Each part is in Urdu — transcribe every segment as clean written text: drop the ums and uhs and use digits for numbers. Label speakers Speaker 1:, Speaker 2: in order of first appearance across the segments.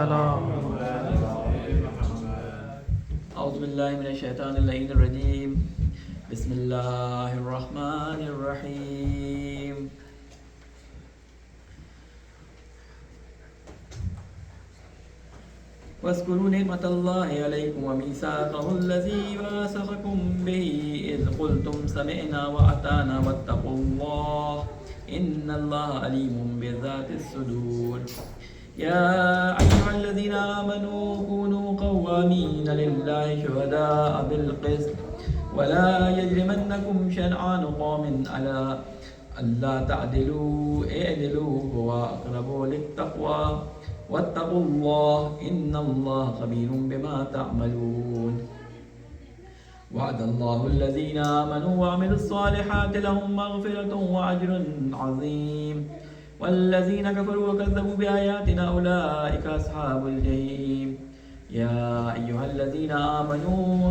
Speaker 1: على
Speaker 2: اعوذ باللہ من الشیطان اللعین الرجیم بسم اللہ الرحمن الرحیم واذکروا نعمت اللہ علیکم ومیثاقہ الذی واثقکم بہ اذ قلتم سمعنا واطعنا واتقوا اللہ ان اللہ علیم بذات الصدور یا ایہا الذین آمنوا کونوا قوامین للہ شہداء بالقسط ولا یجرمنکم شنآن قوم علی الا تعدلوا اعدلوا هو اقرب للتقوى واتقوا اللہ ان اللہ خبیر بما تعملون وعد اللہ الذین آمنوا وعملوا الصالحات لهم مغفرة واجر عظیم والذین کفروا وکذبوا بآیاتنا اولئک اصحاب الجحیم یا ایہا الذین آمنوا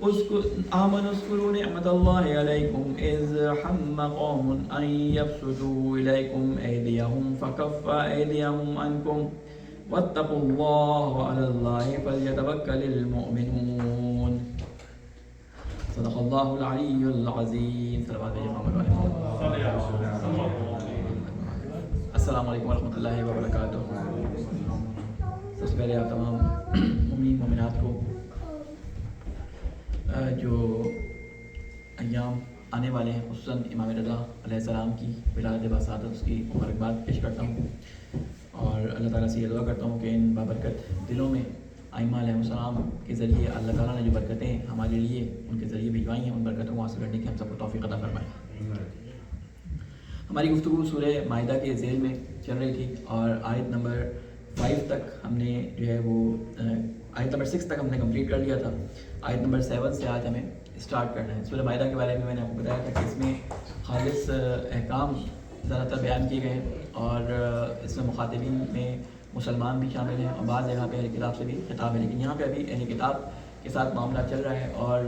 Speaker 2: اذکروا نعمت اللہ علیکم اذ ہم قوم ان یبسطوا الیکم ایدیہم فکف ایدیہم عنکم واتقوا اللہ وعلی اللہ فلیتوکل المؤمنون صدق اللہ العلی العظیم. السلام علیکم ورحمۃ اللہ وبرکاتہ. سب سے پہلے آپ تمام مومنین مومنات کو جو ایام آنے والے ہیں خصوصاً امام رضا علیہ السلام کی ولادت بسعادت اس کی مبارکباد پیش کرتا ہوں اور اللہ تعالیٰ سے یہ دعا کرتا ہوں کہ ان بابرکت دلوں میں ائمہ علیہ السلام کے ذریعے اللہ تعالیٰ نے جو برکتیں ہمارے لیے ان کے ذریعے بھجوائی ہیں ان برکتوں کو حاصل کرنے کی ہم سب کو توفیق عطا فرمائے. ہماری گفتگو سورہ مائدہ کے ذیل میں چل رہی تھی اور آیت نمبر 5 تک ہم نے جو ہے وہ آیت نمبر 6 تک ہم نے کمپلیٹ کر لیا تھا. آیت نمبر 7 سے آج ہمیں اسٹارٹ کرنا ہے. سورہ مائدہ کے بارے میں نے آپ کو بتایا تھا کہ اس میں خالص احکام زیادہ تر بیان کیے گئے ہیں اور اس میں مخاطبین میں مسلمان بھی شامل ہیں اور بعض جگہ پہ اہل کتاب سے بھی خطاب ہے, لیکن یہاں پہ ابھی اہل کتاب کے ساتھ معاملہ چل رہا ہے اور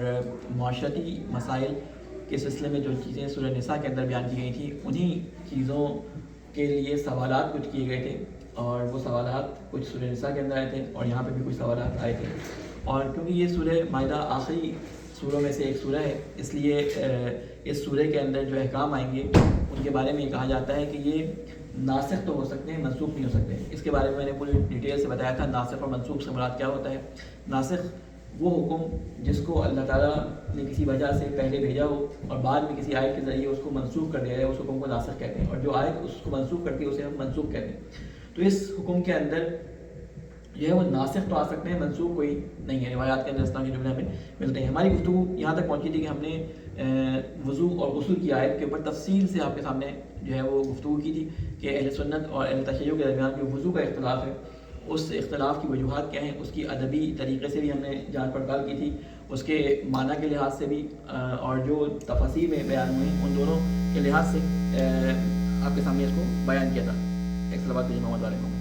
Speaker 2: معاشرتی مسائل کے سلسلے میں جو چیزیں سورہ نساء کے اندر بیان کی گئی تھیں انہی چیزوں کے لیے سوالات کچھ کیے گئے تھے اور وہ سوالات کچھ سورہ نساء کے اندر آئے تھے اور یہاں پہ بھی کچھ سوالات آئے تھے. اور کیونکہ یہ سورہ مائدہ آخری سوروں میں سے ایک سورہ ہے اس لیے اس سورہ کے اندر جو احکام آئیں گے ان کے بارے میں یہ کہا جاتا ہے کہ یہ ناسخ تو ہو سکتے ہیں منسوخ نہیں ہو سکتے. اس کے بارے میں نے پوری ڈیٹیل سے بتایا تھا ناسخ اور منسوخ سے مراد کیا ہوتا ہے. ناسخ وہ حکم جس کو اللہ تعالیٰ نے کسی وجہ سے پہلے بھیجا ہو اور بعد میں کسی آیت کے ذریعے اس کو منسوخ کر دیا جائے اس حکم کو ناسخ کہتے ہیں, اور جو آیت اس کو منسوخ کرتی ہے اسے ہم منسوخ کہتے ہیں. تو اس حکم کے اندر جو ہے وہ ناسخ تو آ سکتے ہیں منسوخ کوئی نہیں ہے. روایات کے اندر اس طرح کے جملے ہمیں ملتے ہیں. ہماری گفتگو یہاں تک پہنچی تھی کہ ہم نے وضو اور غسل کی آیت کے اوپر تفصیل سے آپ کے سامنے جو ہے وہ گفتگو کی تھی کہ اہل سنت اور اہل تشیع کے درمیان جو وضو کا اختلاف ہے اس اختلاف کی وجوہات کیا ہیں, اس کی ادبی طریقے سے بھی ہم نے جانچ پڑتال کی تھی, اس کے معنی کے لحاظ سے بھی اور جو تفاصیل میں بیان ہوئی ان دونوں کے لحاظ سے آپ کے سامنے اس کو بیان کیا تھا. ایک صلوات بھیجیں محمد والے محمد.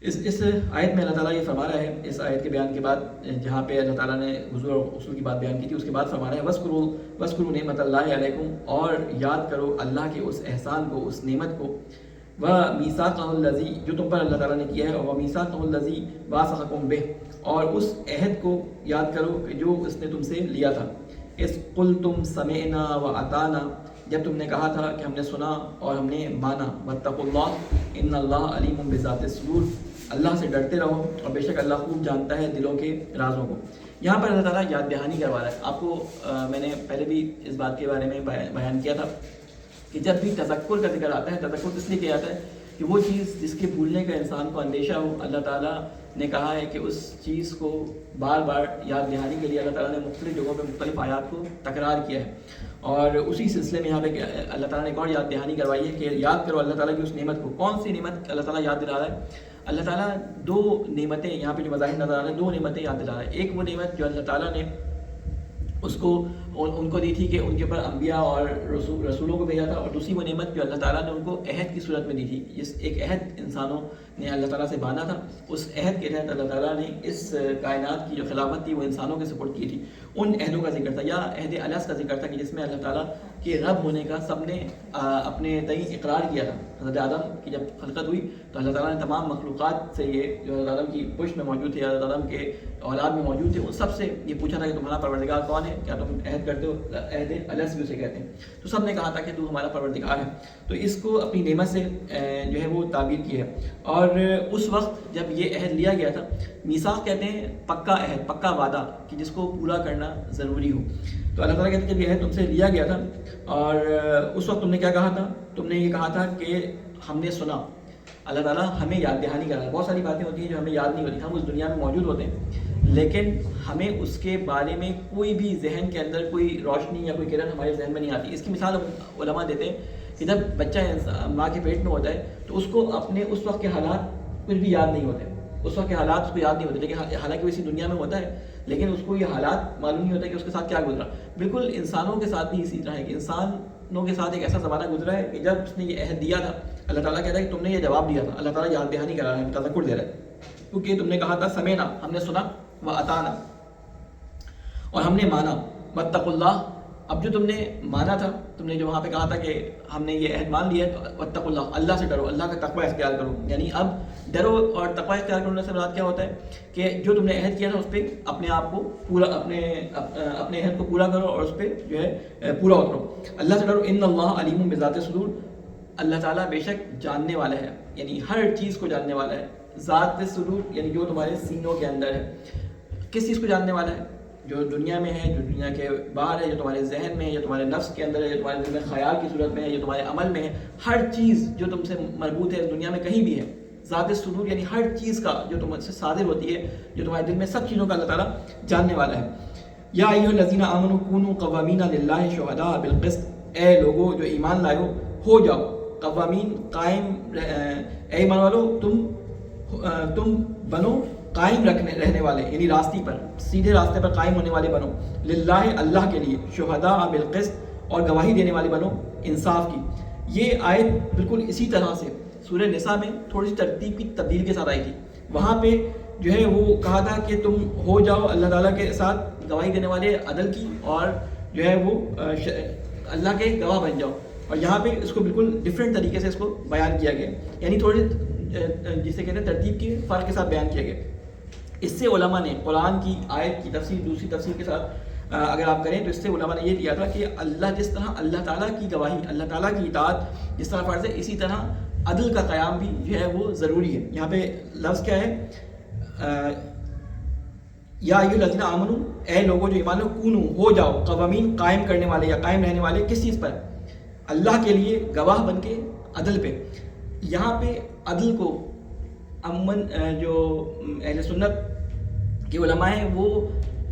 Speaker 2: اس آیت میں اللہ تعالیٰ یہ فرما رہا ہے, اس آیت کے بیان کے بعد جہاں پہ اللہ تعالیٰ نے وضو اور غسل کی بات بیان کی تھی اس کے بعد فرما رہا ہے وَاذْكُرُوا نعمت اللہ علیکم, اور یاد کرو اللہ کے اس احسان کو اس نعمت کو, وَمِيثَاقَهُ الَّذِي جو تم پر اللہ تعالیٰ نے کیا ہے, اور وَمِيثَاقَهُ الَّذِي وَاثَقَكُم بِهِ اور اس عہد کو یاد کرو کہ جو اس نے تم سے لیا تھا. اِذْ قُلْتُمْ سَمِعْنَا وَأَطَعْنَا جب تم نے کہا تھا کہ ہم نے سنا اور ہم نے مانا. وَاتَّقُوا اللَّهَ إِنَّ اللَّهَ عَلِيمٌ بِذَاتِ الصُّدُورِ اللہ سے ڈرتے رہو اور بے شک اللہ خوب جانتا ہے دلوں کے رازوں کو. یہاں پر اللہ تعالیٰ یاد دہانی کروا رہا ہے. آپ کو میں نے پہلے بھی اس بات کے بارے میں بیان کیا تھا کہ جب بھی تذکر کا ذکر آتا ہے تذکر اس لیے کیا جاتا ہے کہ وہ چیز جس کے بھولنے کا انسان کو اندیشہ ہو, اللہ تعالیٰ نے کہا ہے کہ اس چیز کو بار بار یاد دہانی کے لیے اللہ تعالیٰ نے مختلف جگہوں پہ مختلف آیات کو تکرار کیا ہے. اور اسی سلسلے میں یہاں پہ اللہ تعالیٰ نے ایک اور یاد دہانی کروائی ہے کہ یاد کرو اللہ تعالیٰ کی اس نعمت کو. کون سی نعمت اللہ تعالیٰ یاد دلا رہا ہے؟ اللہ تعالیٰ دو نعمتیں یہاں پہ جو مظاہر نظر آ رہے ہیں, دو نعمتیں یاد دلا رہا ہے. ایک وہ نعمت جو اللہ تعالیٰ نے اس کو ان کو دی تھی کہ ان کے اوپر انبیاء اور رسولوں کو بھیجا تھا, اور دوسری وہ نعمت جو اللہ تعالیٰ نے ان کو عہد کی صورت میں دی تھی. جس ایک عہد انسانوں نے اللہ تعالیٰ سے باندھا تھا, اس عہد کے تحت اللہ تعالیٰ نے اس کائنات کی جو خلافت تھی وہ انسانوں کے سپورٹ کی تھی. ان عہدوں کا ذکر تھا, یا عہد الست کا ذکر تھا کہ جس میں اللہ تعالیٰ کہ رب ہونے کا سب نے اپنے تئیں اقرار کیا تھا. حضرت آدم کی جب خلقت ہوئی تو اللہ تعالیٰ نے تمام مخلوقات سے یہ جو حضرت آدم کی پشت میں موجود تھے, حضرت آدم کے اولاد میں موجود تھے, ان سب سے یہ پوچھا تھا کہ تمہارا پروردگار کون ہے, کیا تم عہد کرتے ہو, عہد الست بھی اسے کہتے ہیں. تو سب نے کہا تھا کہ تو ہمارا پروردگار ہے. تو اس کو اپنی نعمت سے جو ہے وہ تعبیر کی ہے. اور اس وقت جب یہ عہد لیا گیا تھا, میثاق کہتے ہیں پکا عہد, پکا وعدہ کہ جس کو پورا کرنا ضروری ہو. تو اللہ تعالیٰ کہتے ہیں جب یہ عہد تم سے لیا گیا تھا اور اس وقت تم نے کیا کہا تھا, تم نے یہ کہا تھا کہ ہم نے سنا. اللہ تعالیٰ ہمیں یاد دہانی کرا. بہت ساری باتیں ہوتی ہیں جو ہمیں یاد نہیں ہوتی, ہم اس دنیا میں موجود ہوتے ہیں لیکن ہمیں اس کے بارے میں کوئی بھی ذہن کے اندر کوئی روشنی یا کوئی کرن ہمارے ذہن میں نہیں آتی. اس کی مثال علماء دیتے ہیں کہ جب بچہ ماں کے پیٹ میں ہوتا ہے تو اس کو اپنے اس وقت کے حالات کچھ بھی یاد نہیں ہوتے, اس وقت کے حالات اس کو یاد نہیں ہوتے, لیکن حالانکہ وہ اسی دنیا میں ہوتا ہے لیکن اس کو یہ حالات معلوم نہیں ہوتا کہ اس کے ساتھ کیا گزرا. بالکل انسانوں کے ساتھ بھی اسی طرح ہے کہ انسانوں کے ساتھ ایک ایسا زمانہ گزرا ہے کہ جب اس نے یہ عہد دیا تھا, اللہ تعالیٰ کہتا ہے کہ تم نے یہ جواب دیا تھا. اللہ تعالیٰ یاد دہانی کرا رہا ہے, تذکر دے رہا ہے, کیونکہ تم نے کہا تھا سمینا, ہم نے سنا, و اطانا, اور ہم نے مانا, واتقوا اللہ. اب جو تم نے مانا تھا, تم نے جو وہاں پہ کہا تھا کہ ہم نے یہ عہد مان لیا ہے, تو واتقوا اللہ, اللہ سے ڈرو, اللہ کا تقوی اختیار کرو. یعنی اب ڈرو اور تقوی اختیار کرنے سے مراد کیا ہوتا ہے کہ جو تم نے عہد کیا تھا اس پہ اپنے آپ کو پورا, اپنے عہد کو پورا کرو اور اس پہ جو ہے پورا اترو. اللہ سے ڈرو. ان اللہ علیم بذات الصدور, اللہ تعالیٰ بے شک جاننے والا ہے, یعنی ہر چیز کو جاننے والا ہے. ذات الصدور یعنی جو تمہارے سینوں کے اندر ہے. کس چیز کو جاننے والا ہے؟ جو دنیا میں ہے, جو دنیا کے باہر ہے, جو تمہارے ذہن میں ہے, جو تمہارے نفس کے اندر ہے, جو تمہارے دل میں خیال کی صورت میں ہے, جو تمہارے عمل میں ہے, ہر چیز جو تم سے مربوط ہے دنیا میں کہیں بھی ہے. ذات الصدور یعنی ہر چیز کا جو تم سے صادر ہوتی ہے, جو تمہارے دل میں, سب چیزوں کا اللہ تعالیٰ جاننے والا ہے. یا ایھا الذین آمنوا کونوا قوامین للہ شہداء بالقسط, اے لوگو جو ایمان لائے ہو جاؤ قوامین, قائم, اے ایمان والو تم بنو قائم رہنے والے, یعنی راستے پر, سیدھے راستے پر قائم ہونے والے بنو. للہ, اللہ کے لیے, شہداء بالقسط, اور گواہی دینے والے بنو انصاف کی. یہ آیت بالکل اسی طرح سے سورہ نساء میں تھوڑی سی ترتیب کی تبدیل کے ساتھ آئی تھی. وہاں پہ جو ہے وہ کہا تھا کہ تم ہو جاؤ اللہ تعالیٰ کے ساتھ گواہی دینے والے عدل کی, اور جو ہے وہ اللہ کے گواہ بن جاؤ. اور یہاں پہ اس کو بالکل ڈفرینٹ طریقے سے اس کو بیان کیا گیا, یعنی تھوڑی جسے کہتے ہیں ترتیب کے فرق کے ساتھ بیان کیا گیا. اس سے علماء نے قرآن کی آیت کی تفسیر دوسری تفسیر کے ساتھ اگر آپ کریں تو اس سے علماء نے یہ دیا تھا کہ اللہ جس طرح اللہ تعالیٰ کی گواہی, اللہ تعالیٰ کی اطاعت جس طرح فرض ہے, اسی طرح عدل کا قیام بھی جو ہے وہ ضروری ہے. یہاں پہ لفظ کیا ہے, یا ایھا الذین آمنوا, اے لوگوں جو ایمان لو, کونوا, ہو جاؤ, قوامین, قائم کرنے والے یا قائم رہنے والے. کس چیز پر؟ اللہ کے لیے گواہ بن کے عدل پہ. یہاں پہ عدل کو عموماً جو اہل سنت کے علماء ہیں وہ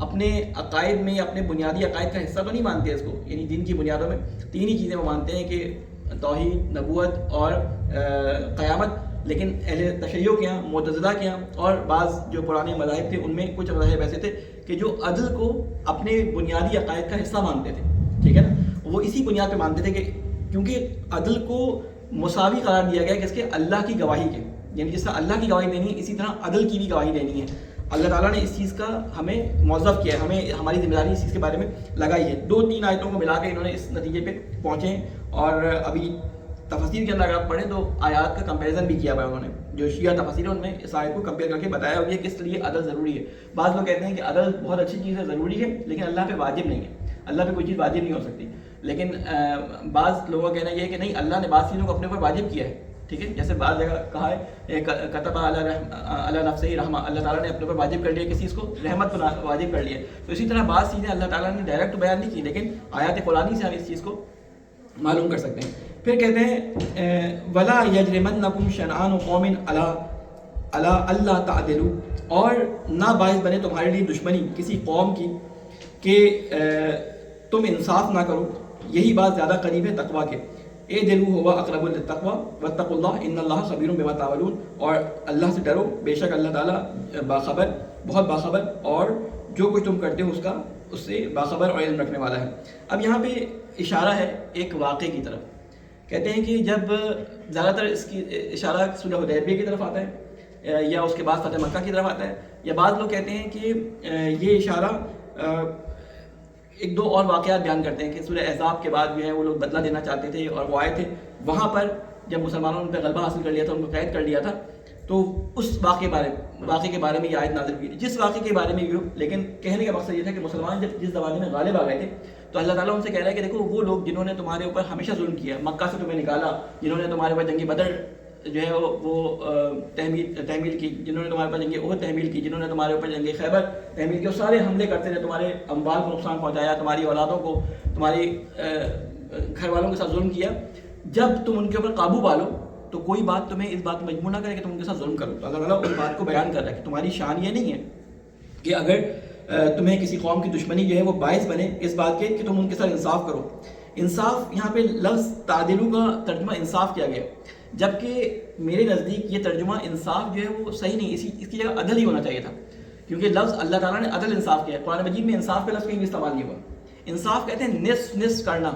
Speaker 2: اپنے عقائد میں یا اپنے بنیادی عقائد کا حصہ تو نہیں مانتے اس کو, یعنی دین کی بنیادوں میں تین ہی چیزیں وہ مانتے ہیں کہ توحید, نبوت اور قیامت. لیکن اہل تشیع کے یہاں, معتزلہ کے یہاں اور بعض جو پرانے مذاہب تھے ان میں کچھ مذاہب ایسے تھے کہ جو عدل کو اپنے بنیادی عقائد کا حصہ مانتے تھے. ٹھیک ہے نا, وہ اسی بنیاد پہ مانتے تھے کہ کیونکہ عدل کو مساوی قرار دیا گیا کس کے, اللہ کی گواہی کے, یعنی جس طرح اللہ کی گواہی دینی ہے اسی طرح عدل کی بھی گواہی دینی ہے. اللہ تعالیٰ نے اس چیز کا ہمیں موظف کیا ہے, ہمیں ہماری ذمہ داری اس چیز کے بارے میں لگائی ہے. 2-3 آیتوں کو ملا کے انہوں نے اس نتیجے پہ پہنچے ہیں. اور ابھی تفسیر کے اندر اگر آپ پڑھیں تو آیات کا کمپیریزن بھی کیا ہوا ہے انہوں نے, جو شیعہ تفسیر ہے ان میں اس آیت کو کمپیئر کر کے بتایا ہوا ہے کہ کس لیے عدل ضروری ہے. بعض لوگ کہتے ہیں کہ عدل بہت اچھی چیز ہے, ضروری ہے, لیکن اللہ پہ واجب نہیں ہے, اللہ پہ کوئی چیز واجب نہیں ہو سکتی. لیکن بعض لوگوں کا کہنا یہ ہے کہ نہیں, اللہ نے بعض چیزوں کو اپنے اوپر واجب کیا ہے. ٹھیک ہے, جیسے بعض جگہ کہا ہے کتب علی نفسہ رحمہ, اللہ تعالیٰ نے اپنے اوپر واجب کر لیا کسی چیز کو, رحمت واجب کر لیا. تو اسی طرح بعض چیزیں اللہ تعالیٰ نے ڈائریکٹ بیان نہیں کی, لیکن آیات قرآنی سے ہم اس چیز کو معلوم کر سکتے ہیں. پھر کہتے ہیں ولا یجرمنکم شنآن قوم علی الا تعدلوا, اور نہ باعث بنے تمہارے لیے دشمنی کسی قوم کی کہ تم انصاف نہ کرو, یہی بات زیادہ قریب ہے تقویٰ کے. اعدلوا هو اقرب للتقوى واتقوا الله ان الله خبیر بما تعملون, اور اللہ سے ڈرو, بے شک اللہ تعالیٰ باخبر, بہت باخبر, اور جو کچھ تم کرتے ہو اس سے باخبر اور علم رکھنے والا ہے. اب یہاں پہ اشارہ ہے ایک واقعے کی طرف. کہتے ہیں کہ جب زیادہ تر اس کی اشارہ صلح حدیبیہ کی طرف آتا ہے یا اس کے بعد فتح مکہ کی طرف آتا ہے, یا بعض لوگ کہتے ہیں کہ یہ اشارہ ایک دو اور واقعات بیان کرتے ہیں کہ سورہ احزاب کے بعد جو ہے وہ لوگ بدلہ دینا چاہتے تھے اور وہ آئے تھے، وہاں پر جب مسلمانوں نے ان پہ غلبہ حاصل کر لیا تھا، ان کو قید کر لیا تھا، تو اس واقعے کے بارے میں یہ آیت نازل ہوئی، جس واقعے کے بارے میں بھی ہو، لیکن کہنے کا مقصد یہ تھا کہ مسلمان جب جس زمانے میں غالب آ گئے تھے تو اللہ تعالیٰ ان سے کہہ رہا ہے کہ دیکھو وہ لوگ جنہوں نے تمہارے اوپر ہمیشہ ظلم کیا، مکہ سے تمہیں نکالا، جنہوں نے تمہارے اوپر جنگی بدر جو ہے وہ تحمیل کی، جنہوں نے تمہارے اوپر جنگی احد تحمیل کی، جنہوں نے تمہارے اوپر جنگی خیبر تحمیل کی، اور سارے حملے کرتے رہے، تمہارے اموال کو نقصان پہنچایا، تمہاری اولادوں کو، تمہاری گھر والوں کے ساتھ ظلم کیا، جب تم ان کے اوپر قابو پالو تو کوئی بات تمہیں اس بات میں مجبور نہ کرے کہ تم ان کے ساتھ ظلم کرو۔ تو اللہ تعالیٰ اس بات کو بیان کر رہا ہے کہ تمہاری شان یہ نہیں ہے کہ اگر تمہیں کسی قوم کی دشمنی جو ہے وہ باعث بنے اس بات کے کہ تم ان کے ساتھ انصاف کرو۔ انصاف یہاں پہ لفظ تعدلو کا ترجمہ انصاف کیا گیا، جبکہ میرے نزدیک یہ ترجمہ انصاف جو ہے وہ صحیح نہیں، اس کی جگہ عدل ہی ہونا چاہیے تھا، کیونکہ لفظ اللہ تعالیٰ نے عدل انصاف کیا ہے۔ قرآن مجید میں انصاف کا لفظ کہیں بھی استعمال نہیں ہوا۔ انصاف کہتے ہیں نصف نصف کرنا،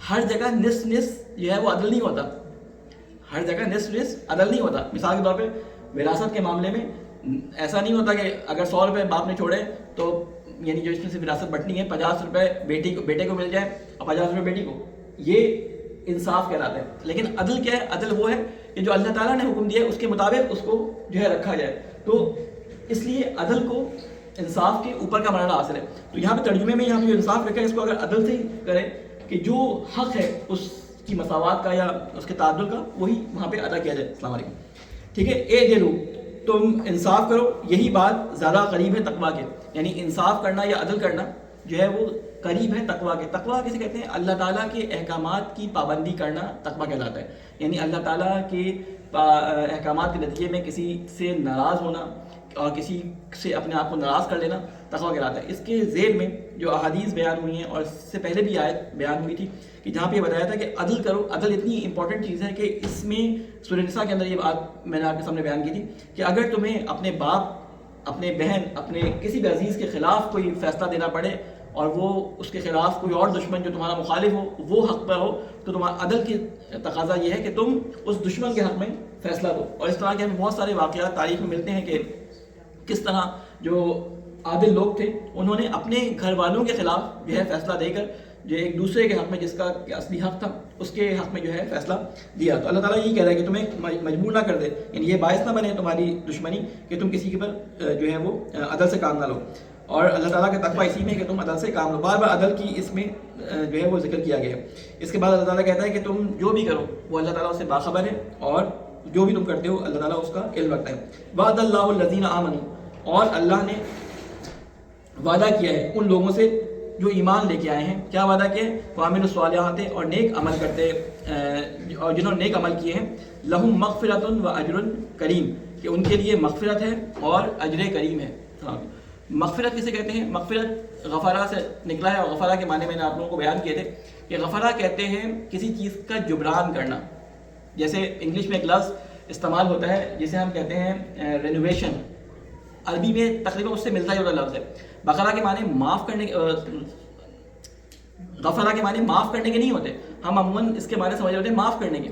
Speaker 2: ہر جگہ نصف نصف جو ہے وہ عدل نہیں ہوتا، ہر جگہ نصف نصف عدل نہیں ہوتا۔ مثال کے طور پہ وراثت کے معاملے میں ایسا نہیں ہوتا کہ اگر 100 روپے باپ نے چھوڑے تو یعنی جو اس میں سے وراثت بٹنی ہے 50 روپے بیٹے کو مل جائے اور 50 روپے بیٹی کو، یہ انصاف کہلاتا ہے۔ لیکن عدل کیا ہے؟ عدل وہ ہے کہ جو اللہ تعالیٰ نے حکم دیا ہے اس کے مطابق اس کو جو ہے رکھا جائے، تو اس لیے عدل کو انصاف کے اوپر کا مرحلہ حاصل ہے۔ تو یہاں پہ ترجمے میں یہاں پہ جو انصاف رکھا ہے اس کو اگر عدل سے ہی کریں کہ جو حق ہے اس کی مساوات کا یا اس کے تعدل کا، وہی وہاں پہ ادا کیا جائے۔ السلام علیکم، ٹھیک ہے۔ اے دلو، تم انصاف کرو، یہی بات زیادہ قریب ہے تقویٰ کے، یعنی انصاف کرنا یا عدل کرنا جو ہے وہ قریب ہے تقویٰ کے۔ تقویٰ کسے کہتے ہیں؟ اللہ تعالیٰ کے احکامات کی پابندی کرنا تقویٰ کہلاتا ہے، یعنی اللہ تعالیٰ کے احکامات کے نتیجے میں کسی سے ناراض ہونا اور کسی سے اپنے آپ کو ناراض کر لینا تقویٰ کہلاتا ہے۔ اس کے ذیل میں جو احادیث بیان ہوئی ہیں، اور اس سے پہلے بھی آیت بیان ہوئی تھی کہ جہاں پہ یہ بتایا تھا کہ عدل کرو۔ عدل اتنی امپورٹنٹ چیز ہے کہ اس میں سورہ نساء کے اندر یہ بات میں نے آپ کے سامنے بیان کی تھی کہ اگر تمہیں اپنے باپ، اپنے بہن، اپنے کسی بھی عزیز کے خلاف کوئی فیصلہ دینا پڑے اور وہ اس کے خلاف کوئی اور دشمن جو تمہارا مخالف ہو وہ حق پر ہو، تو تمہارا عدل کی تقاضا یہ ہے کہ تم اس دشمن کے حق میں فیصلہ دو۔ اور اس طرح کے ہمیں بہت سارے واقعات تاریخ میں ملتے ہیں کہ کس طرح جو عادل لوگ تھے انہوں نے اپنے گھر والوں کے خلاف جو ہے فیصلہ دے کر جو ایک دوسرے کے حق میں جس کا اصلی حق تھا اس کے حق میں جو ہے فیصلہ دیا۔ تو اللہ تعالیٰ یہی کہہ رہا ہے کہ تمہیں مجبور نہ کر دے، یعنی یہ باعث نہ بنے تمہاری دشمنی کہ تم کسی کے پر جو ہے وہ عدل سے کام نہ لو۔ اور اللہ تعالیٰ کا تقویٰ اسی میں ہے کہ تم عدل سے کام لو۔ بار بار عدل کی اس میں جو ہے وہ ذکر کیا گیا ہے۔ اس کے بعد اللہ تعالیٰ کہتا ہے کہ تم جو بھی کرو وہ اللہ تعالیٰ اس سے باخبر ہے، اور جو بھی تم کرتے ہو اللہ تعالیٰ اس کا علم رکھتا ہے۔ وعد اللہ الذین آمنوا، اور اللہ نے وعدہ کیا ہے ان لوگوں سے جو ایمان لے کے آئے ہیں۔ کیا وعدہ کیا ہے؟ وعملوا الصالحات، اور نیک عمل کرتے اور جنہوں نے نیک عمل کیے ہیں، لہم مغفرۃ و اجر کریم، کہ ان کے لیے مغفرت ہے اور اجر کریم ہے۔ مغفرت کسے کہتے ہیں؟ مغفرت غفرہ سے نکلا ہے، اور غفرہ کے معنی میں نے آپ لوگوں کو بیان کیے تھے کہ غفرہ کہتے ہیں کسی چیز کا جبران کرنا۔ جیسے انگلش میں ایک لفظ استعمال ہوتا ہے جسے ہم کہتے ہیں رینوویشن، عربی میں تقریباً اس سے ملتا جلتا لفظ ہے۔ بقرہ کے معنی معاف کرنے، غفرہ کے معنی معاف کرنے کے نہیں ہوتے، ہم عموماً اس کے معنی سمجھ رہے ہیں معاف کرنے کے،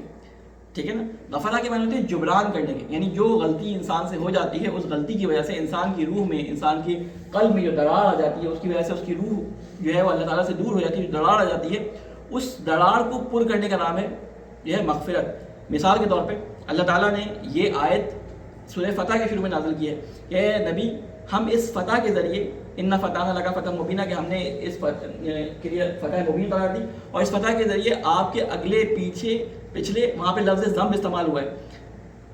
Speaker 2: ٹھیک ہے نا۔ غفرہ کے معنی ہوتے ہیں جبران کرنے کے، یعنی جو غلطی انسان سے ہو جاتی ہے اس غلطی کی وجہ سے انسان کی روح میں، انسان کی قلب میں جو دراڑ آ جاتی ہے اس کی وجہ سے اس کی روح جو ہے وہ اللہ تعالیٰ سے دور ہو جاتی ہے، جو دراڑ آ جاتی ہے اس دراڑ کو پر کرنے کا نام ہے یہ ہے مغفرت۔ مثال کے طور پہ اللہ تعالیٰ نے یہ آیت سورہ فتح کے شروع میں نازل کی ہے کہ اے نبی ہم اس فتح کے ذریعے اِنَّا فَتَحْنَا لَكَ فَتْحًا مُبِينًا، کہ ہم نے اس کے لیے فتح مبین قرار دی، اور اس فتح کے ذریعے آپ کے اگلے پچھلے وہاں پہ لفظ ذنب استعمال ہوا ہے،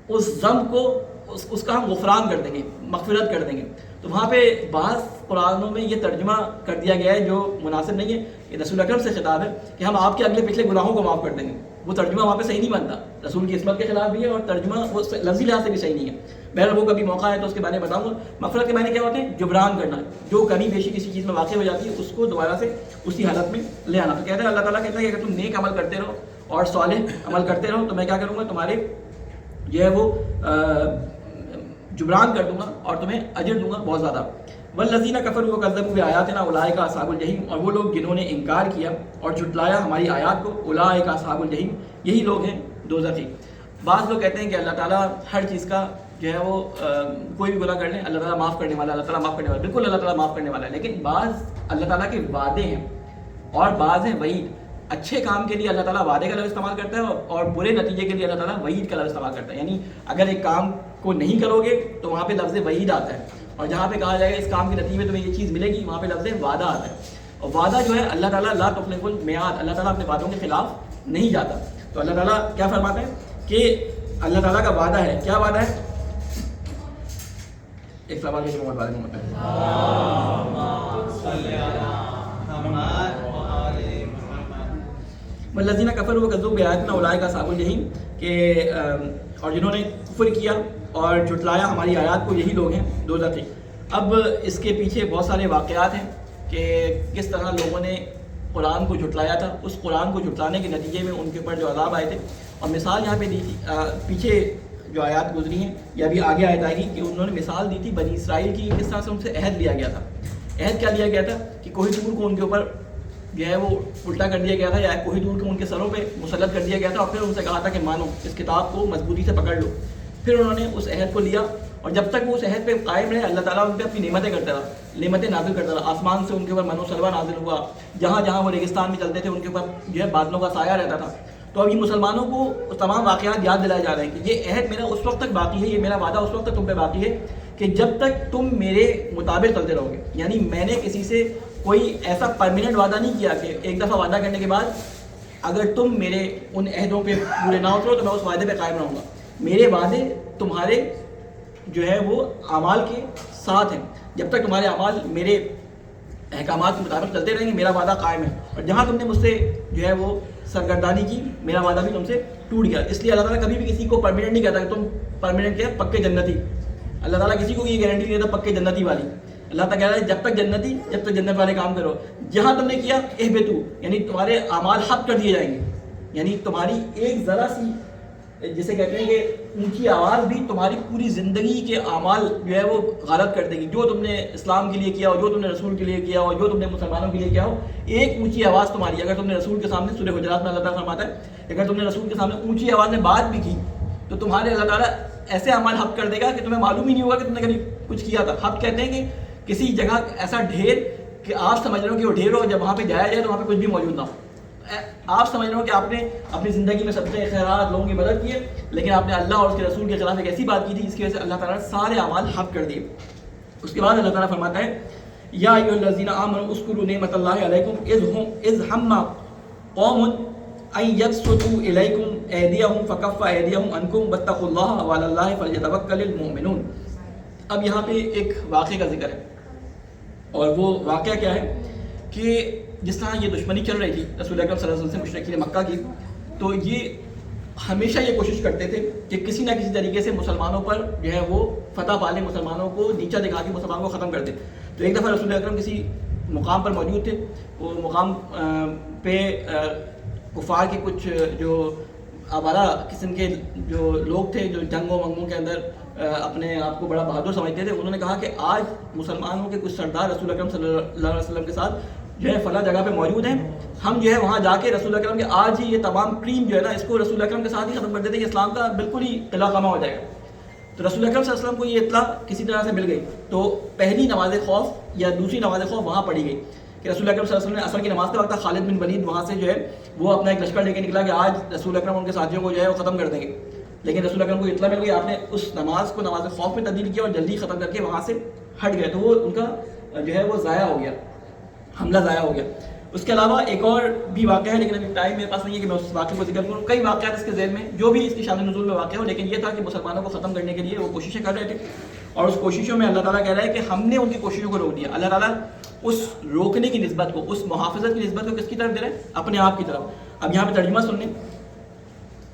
Speaker 2: اس ذنب کو اس کا ہم غفران کر دیں گے، مغفرت کر دیں گے۔ تو وہاں پہ بعض قرآنوں میں یہ ترجمہ کر دیا گیا ہے جو مناسب نہیں ہے، یہ رسول اکرم سے خطاب ہے کہ ہم آپ کے اگلے پچھلے گناہوں کو معاف کر دیں گے۔ وہ ترجمہ وہاں پہ صحیح نہیں بنتا، رسول کی عصمت کے خلاف بھی ہے اور ترجمہ وہ لفظی لحاظ سے بھی صحیح نہیں ہے۔ بہرحال وہ کبھی موقع ہے تو اس کے بارے میں بتاؤں گا۔ مغفرت کے معنی کیا ہوتے ہیں؟ جبران کرنا، جو کمی بیشی کسی چیز میں واقع ہو جاتی ہے اس کو دوبارہ سے اسی حالت میں لے آنا۔ تو کہتے ہیں اللہ تعالیٰ کہتا ہے کہ اگر تم نیک عمل کرتے رہو اور صالح عمل کرتے رہو تو میں کیا کروں گا؟ تمہارے جو ہے وہ جبران کر دوں گا اور تمہیں اجر دوں گا بہت زیادہ۔ والذین کفروا وکذبوا بآیاتنا اولئک اصحاب الجحیم، اور وہ لوگ جنہوں نے انکار کیا اور جھٹلایا ہماری آیات کو، اولئک اصحاب الجحیم، یہی لوگ ہیں دوزخی۔ بعض لوگ کہتے ہیں کہ اللہ تعالیٰ ہر چیز کا جو ہے وہ کوئی بھی گناہ کر لیں اللہ تعالیٰ معاف کرنے والا، اللہ تعالیٰ معاف کرنے والا، بالکل اللہ تعالیٰ معاف کرنے والا ہے. لیکن بعض اللہ تعالیٰ کے وعدے ہیں اور بعض ہیں وعید. اچھے کام کے لیے اللہ تعالیٰ وعدے کا لفظ استعمال کرتا ہے اور برے نتیجے کے لیے اللہ تعالیٰ وعید کا لفظ استعمال کرتا ہے. یعنی اگر ایک کام کو نہیں کرو گے تو وہاں پہ لفظ وعید آتا ہے، اور جہاں پہ کہا جائے گا اس کام کے نتیجے میں تمہیں یہ چیز ملے گی وہاں پہ لفظ وعدہ آتا ہے. اور وعدہ جو ہے اللہ تعالیٰ لا تخلف المیعاد، اللہ تعالیٰ اپنے وعدوں کے خلاف نہیں جاتا. تو اللہ تعالیٰ کیا فرماتا ہے کہ اللہ تعالیٰ کا وعدہ ہے. کیا وعدہ ہے؟ ایک سوال کے محمد والے محمد والذین کفروا وکذبوا بآیاتنا اولئک اصحاب الجحیم، کہ اور جنہوں نے کفر کیا اور جھٹلایا ہماری آیات کو یہی لوگ ہیں دوزخی. اب اس کے پیچھے بہت سارے واقعات ہیں کہ کس طرح لوگوں نے قرآن کو جھٹلایا تھا. اس قرآن کو جھٹلانے کے نتیجے میں ان کے اوپر جو عذاب آئے تھے. اور مثال یہاں پہ دی تھی پیچھے جو آیات گزری ہیں یا ابھی آگے آیت آئے گی کہ انہوں نے مثال دی تھی بنی اسرائیل کی، کس طرح سے ان سے عہد لیا گیا تھا. عہد کیا لیا گیا تھا کہ کوہ طور کو ان کے اوپر جو ہے وہ الٹا کر دیا گیا تھا، یا کوہ طور کو ان کے سروں پہ مسلط کر دیا گیا تھا، اور پھر ان سے کہا تھا کہ مانو اس کتاب کو مضبوطی سے پکڑ لو. پھر انہوں نے اس عہد کو لیا اور جب تک وہ اس عہد پہ قائم رہے اللہ تعالیٰ ان پہ اپنی نعمتیں کرتا رہا، نعمتیں نازل کرتا رہا. آسمان سے ان کے اوپر من و سلوہ نازل ہوا، جہاں جہاں وہ ریگستان میں چلتے تھے ان کے اوپر جو ہے بادلوں کا سایہ رہتا تھا. تو اب یہ مسلمانوں کو تمام واقعات یاد دلائے جا رہے ہیں کہ یہ عہد میرا اس وقت تک باقی ہے، یہ میرا وعدہ اس وقت تک تم پہ باقی ہے کہ جب تک تم میرے مطابق چلتے رہو گے. یعنی میں نے کسی سے کوئی ایسا پرماننٹ وعدہ نہیں کیا کہ ایک دفعہ وعدہ کرنے کے بعد اگر تم میرے ان عہدوں پہ پورے نہ اترو تو میں اس وعدے پہ قائم رہوں گا. میرے وعدے تمہارے جو ہے وہ اعمال کے ساتھ ہیں. جب تک تمہارے اعمال میرے احکامات کے مطابق چلتے رہیں گے میرا وعدہ قائم ہے. اور جہاں تم نے مجھ سے جو ہے وہ سرگردانی کی میرا وعدہ بھی تم سے ٹوٹ گیا. اس لیے اللہ تعالیٰ کبھی بھی کسی کو پرماننٹ نہیں کہتا کہ تم پرماننٹ کیا پکے جنتی. اللہ تعالیٰ کسی کو یہ گارنٹی نہیں دیتا پکے جنتی والی. اللہ تعالیٰ کہہ رہا ہے جب تک جنتی، جب تک جنت والے کام کرو. جہاں تم نے کیا اہبتو، یعنی تمہارے اعمال حق کر دیے جائیں گے. یعنی تمہاری ایک ذرا سی جسے کہتے ہیں کہ اونچی آواز بھی تمہاری پوری زندگی کے اعمال جو ہے وہ غلط کر دے گی. جو تم نے اسلام کے لیے کیا ہو، جو تم نے رسول کے لیے کیا ہو، جو تم نے مسلمانوں کے لیے کیا ہو، ایک اونچی آواز تمہاری اگر تم نے رسول کے سامنے، سورہ حجرات میں اللہ تعالیٰ فرماتا ہے اگر تم نے رسول کے سامنے اونچی آواز میں بات بھی کی تو تمہارے اللہ تعالیٰ ایسے اعمال حق کر دے گا کہ تمہیں معلوم ہی نہیں ہوگا کہ تم نے کبھی کچھ کیا تھا. حق کہتے ہیں کہ کسی جگہ ایسا ڈھیر کہ آپ سمجھ رہے ہو کہ وہ ڈھیر ہو، جب وہاں پہ جایا جائے تو وہاں پہ کچھ بھی موجود نہ ہو. آپ سمجھ رہے ہو کہ آپ نے اپنی زندگی میں صدقے خیرات لوگوں کی مدد کی ہے، لیکن آپ نے اللہ اور اس کے رسول کے خلاف ایک ایسی بات کی تھی جس کی وجہ سے اللہ تعالیٰ نے سارے اعمال حق کر دیے. اس کے بعد اللہ تعالیٰ فرماتا ہے یا ایھا الذین آمنوا اذکروا نعمت اللہ علیکم اذ ہم قوم ان یبسطوا الیکم ایدیہم فکف ایدیہم عنکم واتقوا اللہ وعلی اللہ فلیتوکل المؤمنون. اب یہاں پہ ایک واقعے کا ذکر ہے، اور وہ واقعہ کیا ہے کہ جس طرح یہ دشمنی چل رہی تھی رسول اکرم صلی اللہ علیہ وسلم سے مشرکین مکہ کی، تو یہ ہمیشہ یہ کوشش کرتے تھے کہ کسی نہ کسی طریقے سے مسلمانوں پر جو ہے وہ فتح پالیں، مسلمانوں کو نیچا دکھا کے مسلمانوں کو ختم کر دیں. تو ایک دفعہ رسول اکرم کسی مقام پر موجود تھے، وہ مقام پہ کفار کے کچھ جو آوارہ قسم کے جو لوگ تھے جو جنگوں منگوں کے اندر اپنے آپ کو بڑا بہادر سمجھتے تھے، انہوں نے کہا کہ آج مسلمانوں کے کچھ سردار رسول اکرم صلی اللہ علیہ وسلم کے ساتھ جو ہے فلاں جگہ پہ موجود ہیں، ہم جو ہے وہاں جا کے رسول اکرم کے آج ہی یہ تمام کریم جو ہے نا اس کو رسول اکرم کے ساتھ ہی ختم کر دیتے ہیں، اسلام کا بالکل ہی قلعہ خامہ ہو جائے گا. تو رسول اکرم صلی اللہ علیہ وسلم کو یہ اطلاع کسی طرح سے مل گئی، تو پہلی نماز خوف یا دوسری نماز خوف وہاں پڑھی گئی کہ رسول اکرم صلی اللہ علیہ وسلم نے عصر کی نماز کا وقت خالد بن ولید وہاں سے جو ہے وہ اپنا ایک لشکر لے کے نکلا کہ آج رسول اکرم ان کے ساتھیوں کو جو ہے وہ ختم کر دیں گے. لیکن رسول اکرم کو اطلاع مل گئی، آپ نے اس نماز کو نماز خوف میں تبدیل کیا اور جلدی ختم کر کے وہاں سے ہٹ گئے. تو وہ ان کا جو ہے وہ ضائع ہو گیا، حملہ ضائع ہو گیا. اس کے علاوہ ایک اور بھی واقعہ ہے لیکن ابھی ٹائم میرے پاس نہیں ہے کہ میں اس واقعے کو ذکر کروں. کئی واقعات اس کے ذہن میں جو بھی اس کی شان نزول میں واقع ہو، لیکن یہ تھا کہ مسلمانوں کو ختم کرنے کے لیے وہ کوششیں کر رہے تھے، اور اس کوششوں میں اللہ تعالیٰ کہہ رہا ہے کہ ہم نے ان کی کوششوں کو روک دیا. اللہ تعالیٰ اس روکنے کی نسبت کو، اس محافظت کی نسبت کو کس کی طرف دے رہا ہے؟ اپنے آپ کی طرف. اب یہاں پہ ترجمہ سن لیں.